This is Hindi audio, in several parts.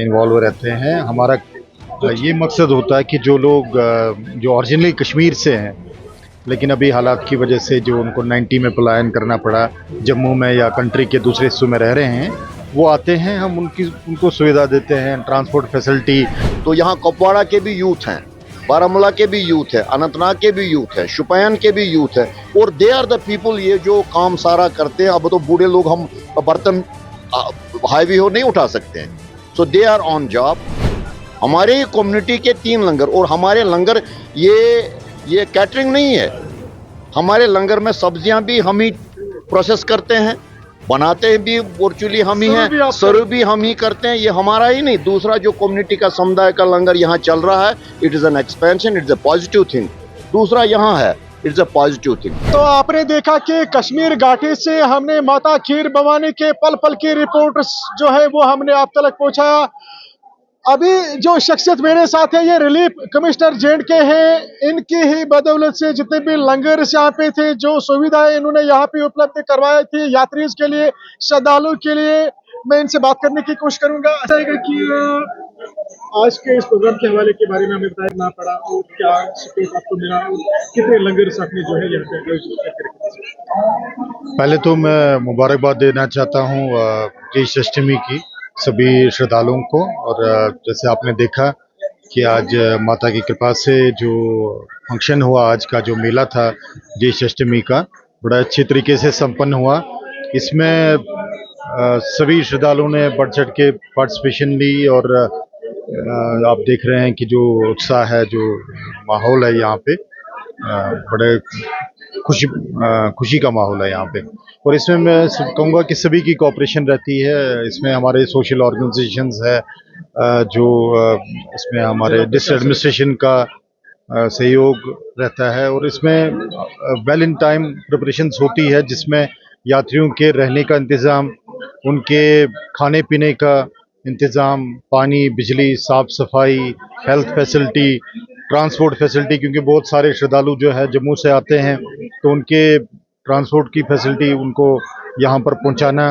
इन्वॉल्व रहते हैं। हमारा ये मकसद होता है कि जो लोग जो ओरिजिनली कश्मीर से हैं लेकिन अभी हालात की वजह से जो उनको 90 में पलायन करना पड़ा, जम्मू में या कंट्री के दूसरे हिस्सों में रह रहे हैं, वो आते हैं, हम उनको सुविधा देते हैं, ट्रांसपोर्ट फैसिलिटी। तो यहाँ कुपवाड़ा के भी यूथ हैं, बारामूला के भी यूथ है, अनंतनाग के भी यूथ है, शुपैन के भी यूथ है, और दे आर द पीपल ये जो काम सारा करते हैं। अब तो बूढ़े लोग हम बर्तन हाईवे हो नहीं उठा सकते हैं, सो दे आर ऑन जॉब। हमारे कम्युनिटी के 3 लंगर, और हमारे लंगर ये कैटरिंग नहीं है। हमारे लंगर में सब्जियां भी हम ही प्रोसेस करते हैं, बनाते हैं भी वर्चुअली हम ही हैं, सर्व भी हम ही करते हैं। ये हमारा ही नहीं, दूसरा जो कम्युनिटी का समुदाय का लंगर यहाँ चल रहा है, it is an expansion, it's a positive thing. दूसरा यहाँ है, इट्स अ पॉजिटिव थिंग। तो आपने देखा कि कश्मीर घाटी से हमने माता खीर भवानी के पल पल की रिपोर्ट जो है वो हमने आप तक पहुंचाया। अभी जो शख्सियत मेरे साथ है ये रिलीफ कमिश्नर जेंड के हैं। इनकी ही बदौलत से जितने भी लंगर यहाँ पे थे, जो सुविधाएं इन्होंने यहाँ पे उपलब्ध करवाई थी यात्रियों के लिए, श्रद्धालुओं के लिए, मैं इनसे बात करने की कोशिश करूंगा। ऐसा है कि आज के इस प्रोग्राम के हवाले के बारे में हमें बताना पड़ा और क्या सपोर्ट आपको मिला और कितने लंगर आपने जो है यहाँ पे आयोजित करके। पहले तो मैं मुबारकबाद देना चाहता हूँ जन्माष्टमी की सभी श्रद्धालुओं को। और जैसे आपने देखा कि आज माता की कृपा से जो फंक्शन हुआ, आज का जो मेला था जन्माष्टमी का, बड़ा अच्छे तरीके से संपन्न हुआ। इसमें सभी श्रद्धालुओं ने बढ़ चढ़ के पार्टिसिपेशन ली और आप देख रहे हैं कि जो उत्साह है, जो माहौल है यहाँ पे, बड़े खुशी का माहौल है यहाँ पे। और इसमें मैं कहूँगा कि सभी की कोऑपरेशन रहती है। इसमें हमारे सोशल ऑर्गेनाइजेशंस है, इसमें हमारे डिस्ट्रिक्ट एडमिनिस्ट्रेशन का सहयोग रहता है, और इसमें वेल इन टाइम प्रिपरेशंस होती है, जिसमें यात्रियों के रहने का इंतज़ाम, उनके खाने पीने का इंतज़ाम, पानी, बिजली, साफ सफाई, हेल्थ फैसिलिटी, ट्रांसपोर्ट फैसिलिटी, क्योंकि बहुत सारे श्रद्धालु जो है जम्मू से आते हैं, तो उनके ट्रांसपोर्ट की फैसिलिटी उनको यहाँ पर पहुँचाना।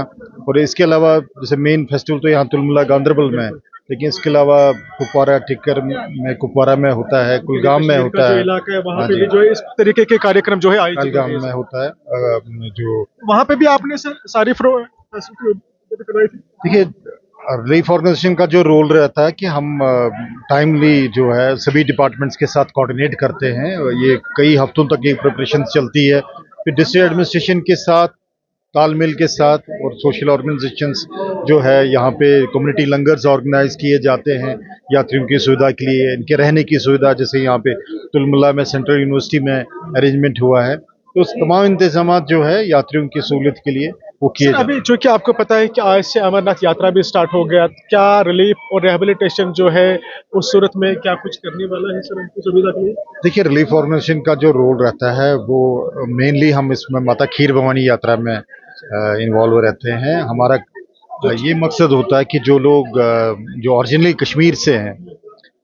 और इसके अलावा जैसे मेन फेस्टिवल तो यहाँ तुलमुला गांधरबल में है, लेकिन इसके अलावा कुपवारा टिक्कर में, कुपवारा में होता है, कुलगाम में होता है, इलाका है वहाँ पे भी जो है इस तरीके के कार्यक्रम जो है आयोजित कुलगाम में होता है। जो वहाँ पे भी आपने सारी करवाई थी। देखिए, रिलीफ ऑर्गेनाइजेशन का जो रोल रहता है कि हम टाइमली जो है सभी डिपार्टमेंट्स के साथ कोऑर्डिनेट करते हैं। ये कई हफ्तों तक ये प्रिपरेशन चलती है, फिर डिस्ट्रिक्ट एडमिनिस्ट्रेशन के साथ तालमेल के साथ, और सोशल ऑर्गेनाइजेशंस जो है यहाँ पे कम्युनिटी लंगर्स ऑर्गेनाइज किए जाते हैं यात्रियों की सुविधा के लिए, इनके रहने की सुविधा। जैसे यहाँ पे तुलमुला में सेंट्रल यूनिवर्सिटी में अरेंजमेंट हुआ है, तो तमाम इंतजाम जो है यात्रियों की सहूलियत के लिए वो किए जाते हैं। अभी चूंकि आपको पता है कि आज से अमरनाथ यात्रा भी स्टार्ट हो गया, क्या रिलीफ और रिहेबिलिटेशन जो है उस सूरत में क्या कुछ करने वाला है सर उनकी सुविधा के लिए? देखिए, रिलीफ ऑर्गेनाइजेशन का जो रोल रहता है वो मेनली हम इसमें माता खीर भवानी यात्रा में इन्वॉल्व रहते हैं। हमारा ये मकसद होता है कि जो लोग जो ओरिजिनली कश्मीर से हैं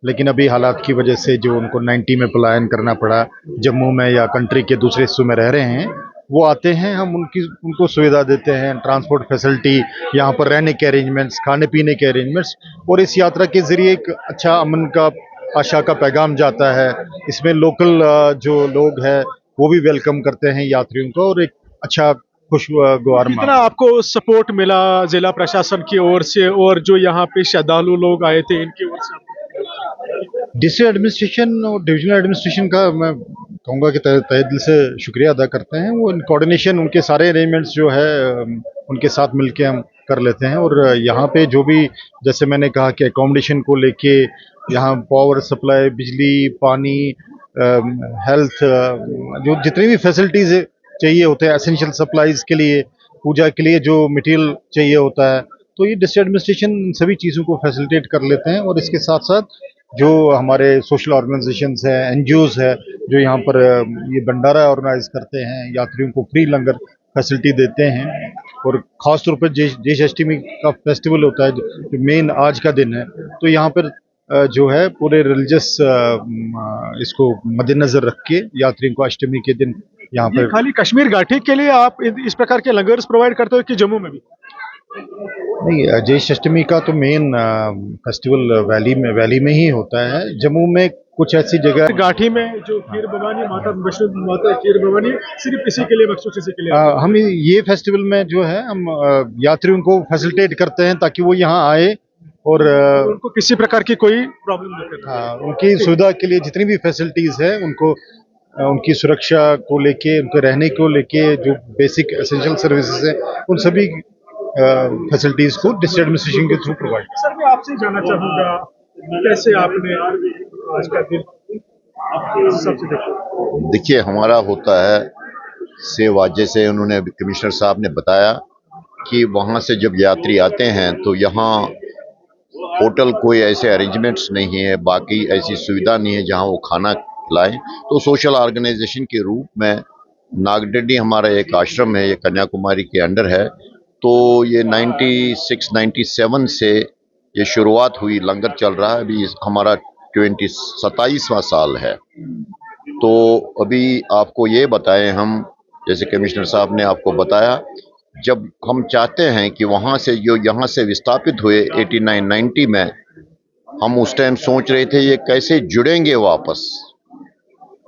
लेकिन अभी हालात की वजह से जो उनको 90 में पलायन करना पड़ा, जम्मू में या कंट्री के दूसरे हिस्सों में रह रहे हैं, वो आते हैं, हम उनको सुविधा देते हैं, ट्रांसपोर्ट फैसिलिटी, यहाँ पर रहने के अरेंजमेंट्स, खाने पीने के अरेंजमेंट्स। और इस यात्रा के जरिए एक अच्छा अमन का, आशा का पैगाम जाता है। इसमें लोकल जो लोग हैं वो भी वेलकम करते हैं यात्रियों को, और एक अच्छा खुशगवार कितना आपको सपोर्ट मिला जिला प्रशासन की ओर से और जो यहाँ पे श्रद्धालु लोग आए थे इनकी ओर से? डिस्ट्रिक्ट एडमिनिस्ट्रेशन और डिविजनल एडमिनिस्ट्रेशन का मैं कहूँगा कि तहे दिल से शुक्रिया अदा करते हैं। वो कोऑर्डिनेशन, उनके सारे अरेंजमेंट्स जो है उनके साथ मिलके हम कर लेते हैं। और यहाँ पे जो भी, जैसे मैंने कहा कि एकोमोडेशन को लेके, यहाँ पावर सप्लाई, बिजली, पानी, हेल्थ, जो जितनी भी फैसिलिटीज़ चाहिए होते हैं, एसेंशियल सप्लाईज के लिए, पूजा के लिए जो मटेरियल चाहिए होता है, तो ये डिस्ट्रिक्ट एडमिनिस्ट्रेशन सभी चीज़ों को फैसिलिटेट कर लेते हैं। और इसके साथ साथ जो हमारे सोशल ऑर्गेनाइजेशंस हैं, एनजीओज है, जो यहाँ पर ये भंडारा ऑर्गेनाइज करते हैं, यात्रियों को फ्री लंगर फैसिलिटी देते हैं। और ख़ास तौर पर जन्माष्टमी का फेस्टिवल होता है जो मेन आज का दिन है, तो यहाँ पर जो है पूरे रिलीजियस इसको मद्देनजर रख के यात्रियों को अष्टमी के दिन यहाँ पर। खाली कश्मीर घाटी के लिए आप इस प्रकार के लंगर्स प्रोवाइड करते हो कि जम्मू में भी? नहीं, जन्माष्टमी का तो मेन फेस्टिवल वैली में ही होता है। जम्मू में कुछ ऐसी जगह घाटी में जो खीर भवानी माता वैष्णो माता खीर भवानी सिर्फ इसी के लिए मखसूस इसी के लिए हम ये फेस्टिवल में जो है हम यात्रियों को फैसिलिटेट करते हैं ताकि वो यहाँ आए और उनको किसी प्रकार की कोई प्रॉब्लम नहीं करना। उनकी सुविधा के लिए जितनी भी फैसिलिटीज है उनको उनकी सुरक्षा को लेके, उनके रहने को लेके, जो बेसिक एसेंशियल सर्विसेज है उन सभी फैसिलिटीज को डिस्ट्रिक्ट एडमिनिस्ट्रेशन के थ्रू प्रोवाइड। सर मैं आपसे जानना चाहूंगा कैसे आपने आज का दिन सबसे देखा। देखिए, हमारा होता है सेवा, जैसे उन्होंने कमिश्नर साहब ने बताया कि वहाँ से जब यात्री आते हैं तो यहाँ होटल कोई ऐसे अरेंजमेंट्स नहीं है, बाकी ऐसी सुविधा नहीं है जहाँ वो खाना खिलाएं। तो सोशल ऑर्गेनाइजेशन के रूप में नागडेडी हमारा एक आश्रम है, ये कन्याकुमारी के अंडर है। तो ये 96-97 से ये शुरुआत हुई, लंगर चल रहा है। अभी हमारा 27वां साल है। तो अभी आपको ये बताएं हम, जैसे कमिश्नर साहब ने आपको बताया, जब हम चाहते हैं कि वहाँ से जो यहाँ से विस्थापित हुए 89-90 में, हम उस टाइम सोच रहे थे ये कैसे जुड़ेंगे वापस।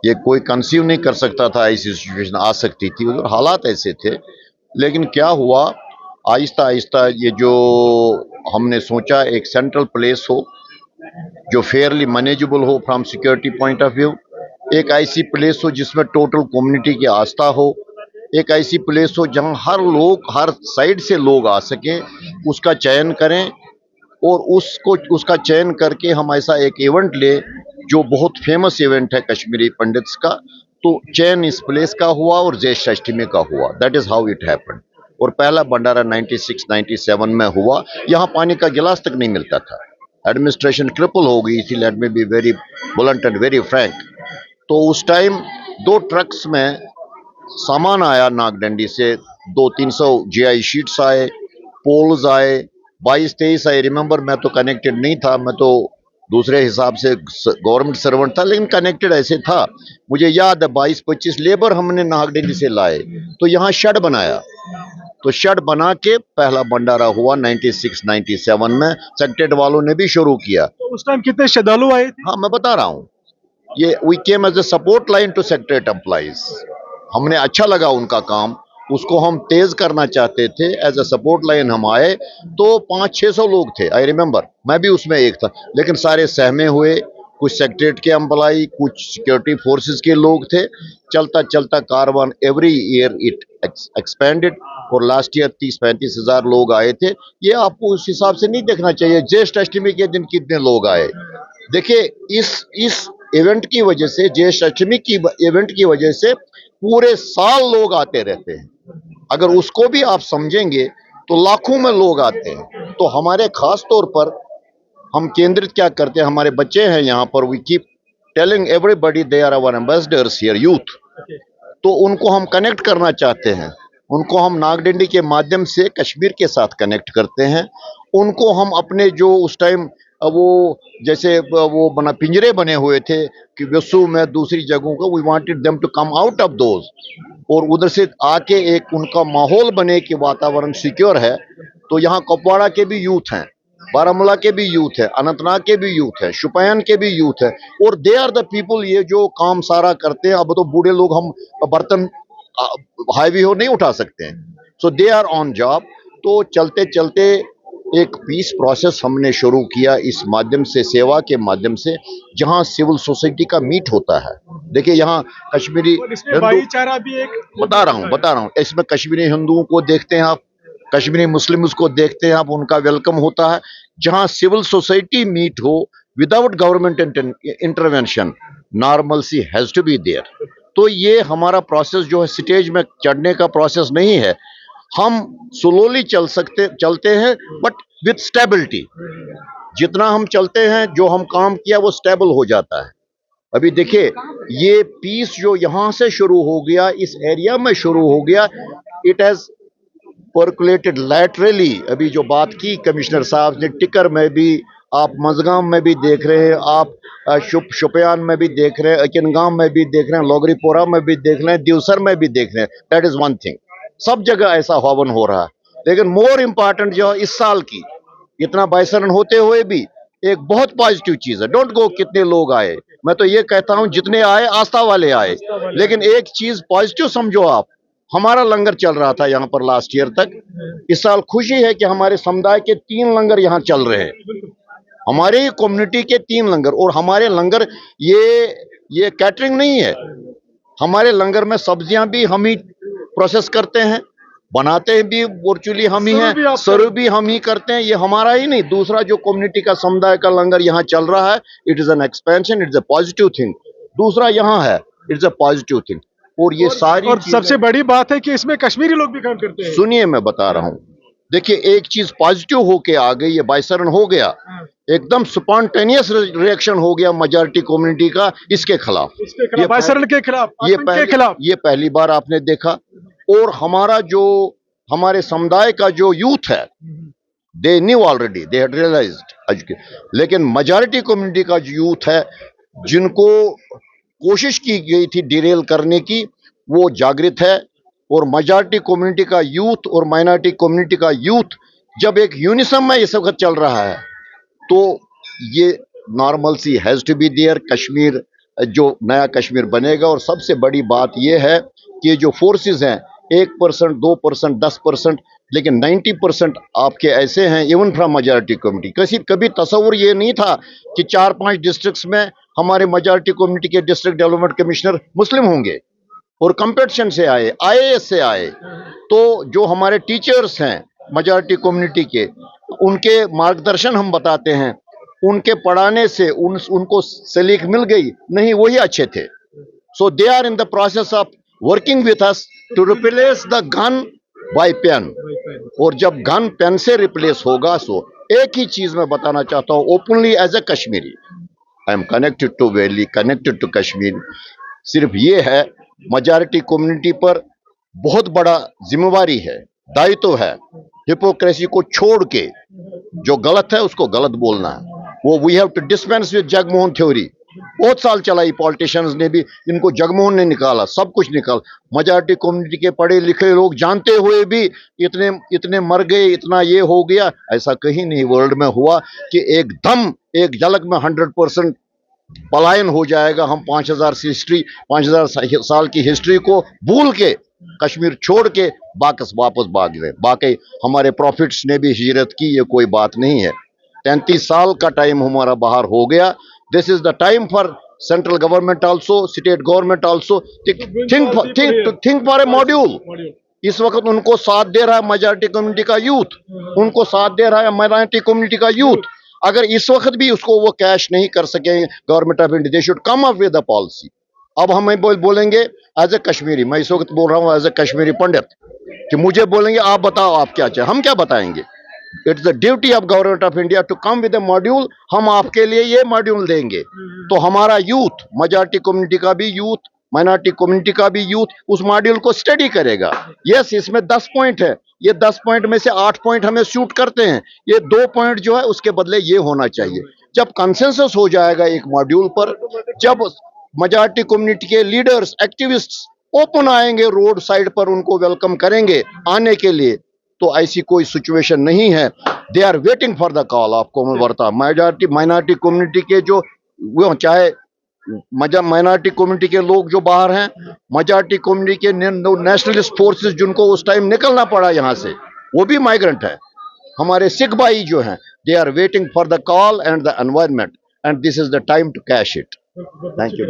ये कोई कंसीव नहीं कर सकता था ऐसी सिचुएशन आ सकती थी, उधर हालात ऐसे थे। लेकिन क्या हुआ, आहिस्ता आहिस्ता ये जो हमने सोचा एक सेंट्रल प्लेस हो जो फेयरली मैनेजेबल हो from security point of view, एक ऐसी प्लेस हो जिसमें टोटल कम्युनिटी की आस्था हो, एक ऐसी प्लेस हो जहां हर लोग हर साइड से लोग आ सकें, उसका चयन करें और उसका चयन करके हम ऐसा एक इवेंट ले जो बहुत फेमस इवेंट है कश्मीरी पंडित्स का। तो चयन इस प्लेस का हुआ और ज्येष्ठ अष्टमी का हुआ। That is how it happened. और पहला भंडारा 96-97 में हुआ। यहाँ पानी का गिलास तक नहीं मिलता था। एडमिनिस्ट्रेशन ट्रिपल हो गई थी, let me be very blunt and very frank. तो उस टाइम 2 ट्रक्स में सामान आया नागडंडी से, 200-300 जीआई शीट्स आए, पोल्स आए, 22-23 आई रिमेंबर। मैं तो कनेक्टेड नहीं था, मैं तो दूसरे हिसाब से गवर्नमेंट सर्वेंट था, लेकिन कनेक्टेड ऐसे था। मुझे याद है 22-25 लेबर हमने नागडंडी से लाए, तो यहाँ शेड बनाया। तो शेड बना के पहला भंडारा हुआ 96-97 में। सेक्रेट वालों ने भी शुरू किया। तो उस टाइम कितने श्रद्धालु आए थे? हाँ, मैं बता रहा हूँ, ये we came as a support line to secret employees. हमने अच्छा लगा उनका काम, उसको हम तेज करना चाहते थे। एज ए सपोर्ट लाइन हम आए तो 500-600 लोग थे, आई रिमेंबर। मैं भी उसमें एक था, लेकिन सारे सहमे हुए। कुछ सेक्रेटरीट के एम्प्लॉय, कुछ सिक्योरिटी फोर्सेस के लोग थे। चलता चलता Karwan every year it expanded और लास्ट ईयर 30-35 हजार लोग आए थे। ये आपको उस हिसाब से नहीं देखना चाहिए ज्येष्ठ अष्टमी के दिन कितने लोग आए। देखिए, इस इवेंट की वजह से, ज्येष्ठ अष्टमी की इवेंट की वजह से पूरे साल लोग आते रहते हैं। अगर उसको भी आप समझेंगे तो लाखों में लोग आते हैं। तो हमारे खास तौर पर हम केंद्रित क्या करते हैं, हमारे बच्चे हैं यहाँ पर, we keep telling everybody they are our ambassadors here, youth. तो उनको हम कनेक्ट करना चाहते हैं। उनको हम नागडंडी के माध्यम से कश्मीर के साथ कनेक्ट करते हैं। उनको हम अपने जो उस टाइम वो जैसे वो पिंजरे बने हुए थे कि विश्व में दूसरी जगहों को, we wanted them to come out of those और उधर से आके एक उनका माहौल बने कि वातावरण सिक्योर है। तो यहाँ कुपवाड़ा के भी यूथ हैं, बारामूला के भी यूथ है, अनंतनाग के भी यूथ है, शुपयान के भी यूथ है, और दे आर द पीपल ये जो काम सारा करते हैं। अब तो बूढ़े लोग हम बर्तन हाईवे हो नहीं उठा सकते हैं, सो दे आर ऑन जॉब। तो चलते चलते एक पीस प्रोसेस हमने शुरू किया इस माध्यम से, सेवा के माध्यम से, जहां सिविल सोसाइटी का मीट होता है। देखिए, यहाँ कश्मीरी भाईचारा भी एक बता रहा हूँ, इसमें कश्मीरी हिंदुओं को देखते हैं आप, कश्मीरी मुस्लिम्स को देखते हैं आप, उनका वेलकम होता है। जहां सिविल सोसाइटी मीट हो without government intervention, normalcy has to be there. तो ये हमारा प्रोसेस जो है स्टेज में चढ़ने का प्रोसेस नहीं है। हम स्लोली चलते हैं बट विथ स्टेबिलिटी। जितना हम चलते हैं, जो हम काम किया वो स्टेबल हो जाता है। अभी देखिए, ये पीस जो यहां से शुरू हो गया, इस एरिया में शुरू हो गया, इट हैज पर्कुलेटेड लैटरली। अभी जो बात की कमिश्नर साहब ने, टिकर में भी, आप मजगाम में भी देख रहे हैं, आप शुपयान में भी देख रहे हैं, अकिनगाम में भी देख रहे हैं, लोगरीपोरा में भी देख रहे हैं, दिवसर में भी देख रहे हैं। That is one thing. सब जगह ऐसा हवन हो रहा है। लेकिन मोर इम्पोर्टेंट जो है इस साल की, इतना बाइसरन होते हुए भी एक बहुत पॉजिटिव चीज है। डोंट गो कितने लोग आए, मैं तो ये कहता हूं जितने आए आस्था वाले आए, लेकिन एक चीज पॉजिटिव समझो आप, हमारा लंगर चल रहा था यहाँ पर लास्ट ईयर तक। इस साल खुशी है कि हमारे समुदाय के 3 लंगर यहाँ चल रहे हैं, हमारे ही कम्युनिटी के 3 लंगर। और हमारे लंगर ये कैटरिंग नहीं है, हमारे लंगर में सब्जियां भी हम ही प्रोसेस करते हैं, बनाते भी वर्चुअली हम ही हैं, सर्व भी हम ही करते हैं। ये हमारा ही नहीं, दूसरा जो कम्युनिटी का समुदाय का लंगर यहाँ चल रहा है, it is an expansion, it's a positive thing. दूसरा यहाँ है, इट्स अ पॉजिटिव थिंग। और ये सारी और सबसे बड़ी बात है कि इसमें कश्मीरी लोग भी काम करते हैं। सुनिए, मैं बता रहा हूँ, देखिए एक चीज पॉजिटिव होके आ गई, ये बाइसरन हो गया, एकदम स्पॉन्टेनियस रिएक्शन हो गया मेजॉरिटी कम्युनिटी का इसके खिलाफ, ये बाइसरन के खिलाफ, ये पहली बार आपने देखा। और हमारे समुदाय का जो यूथ है, they knew already, they had realized, लेकिन मेजॉरिटी कम्युनिटी का जो यूथ है, जिनको कोशिश की गई थी डिरेल करने की, वो जागृत है। और मेजॉरिटी कम्युनिटी का यूथ और माइनॉरिटी कम्युनिटी का यूथ जब एक यूनिसम में इस वक्त चल रहा है, तो ये normalcy has to be there. Kashmir जो नया कश्मीर बनेगा। और सबसे बड़ी बात यह है कि जो फोर्सेस हैं 1%, 2%, 10%, लेकिन 90% आपके ऐसे हैं इवन फ्रॉम मेजॉरिटी कम्युनिटी। कभी तस्वुर ये नहीं था कि 4-5 डिस्ट्रिक्ट्स में हमारे मेजॉरिटी कम्युनिटी के डिस्ट्रिक्ट डेवलपमेंट कमिश्नर मुस्लिम होंगे और कंपटीशन से आए, IAS से आए। तो जो हमारे टीचर्स हैं मेजॉरिटी कम्युनिटी के, उनके मार्गदर्शन हम बताते हैं, उनके पढ़ाने से उनको सलीक मिल गई, नहीं वही अच्छे थे। So they are in the process of working with us to replace the gun by pen. और जब गन पेन से रिप्लेस होगा, सो एक ही चीज मैं बताना चाहता हूं openly as a Kashmiri, I am connected to valley, connected to Kashmir. सिर्फ ये है, मेजॉरिटी कम्युनिटी पर बहुत बड़ा जिम्मेवारी है, दायित्व है, हिपोक्रेसी को छोड़ के जो गलत है उसको गलत बोलना है। वो we have to dispense with Jagmohan theory. बहुत साल चलाई पॉलिटिशियंस ने भी, इनको जगमोहन ने निकाला, सब कुछ निकाला। मेजॉरिटी कम्युनिटी के पढ़े लिखे लोग जानते हुए भी इतने मर गए, इतना ये हो गया। ऐसा कहीं नहीं वर्ल्ड में हुआ कि एकदम एक झलक में 100% पलायन हो जाएगा। हम 5000 साल की हिस्ट्री को भूल के, कश्मीर छोड़ के वापस भाग गए। बाकी हमारे प्रॉफिट्स ने भी हिजरत की, ये कोई बात नहीं है। 33 साल का टाइम हमारा बाहर हो गया। This is the time for central government also, state government also think for a module. इस वक्त उनको साथ दे रहा है मेजॉरिटी कम्युनिटी का यूथ, उनको साथ दे रहा है माइनॉरिटी कम्युनिटी का यूथ। अगर इस वक्त भी उसको वो कैश नहीं कर सके government of India, they should come up with a policy. अब हम बोलेंगे एज ए कश्मीरी, मैं इस वक्त बोल रहा हूँ एज ए कश्मीरी पंडित, कि मुझे बोलेंगे आप बताओ आप क्या चाहे, हम क्या बताएंगे। It's the duty of government of India to come with a module. हम आपके लिए ये मॉड्यूल देंगे, तो हमारा यूथ, मेजॉरिटी कम्युनिटी का भी यूथ, माइनॉरिटी कम्युनिटी का भी यूथ उस मॉड्यूल को स्टडी करेगा। यस, इसमें 10 पॉइंट है, ये 10 पॉइंट में से 8 पॉइंट हमें सूट करते हैं, ये 2 पॉइंट जो है उसके बदले ये होना चाहिए। जब कंसेंसस हो जाएगा एक मॉड्यूल पर, जब मेजॉरिटी कम्युनिटी के लीडर्स, एक्टिविस्ट्स ओपन आएंगे रोड साइड पर, उनको वेलकम करेंगे आने के लिए, तो ऐसी कोई सिचुएशन नहीं है। They are waiting for the call of कोमलवर्ता। माइनॉरिटी कम्युनिटी के जो, वो चाहे माइनॉरिटी कम्युनिटी के लोग जो बाहर हैं, मेजॉरिटी कम्युनिटी के नेशनलिस्ट फोर्सेस जिनको उस टाइम निकलना पड़ा यहाँ से, वो भी माइग्रेंट है। हमारे सिख भाई जो हैं, they are waiting for the call and the environment, and this is the time to cash it. Thank you.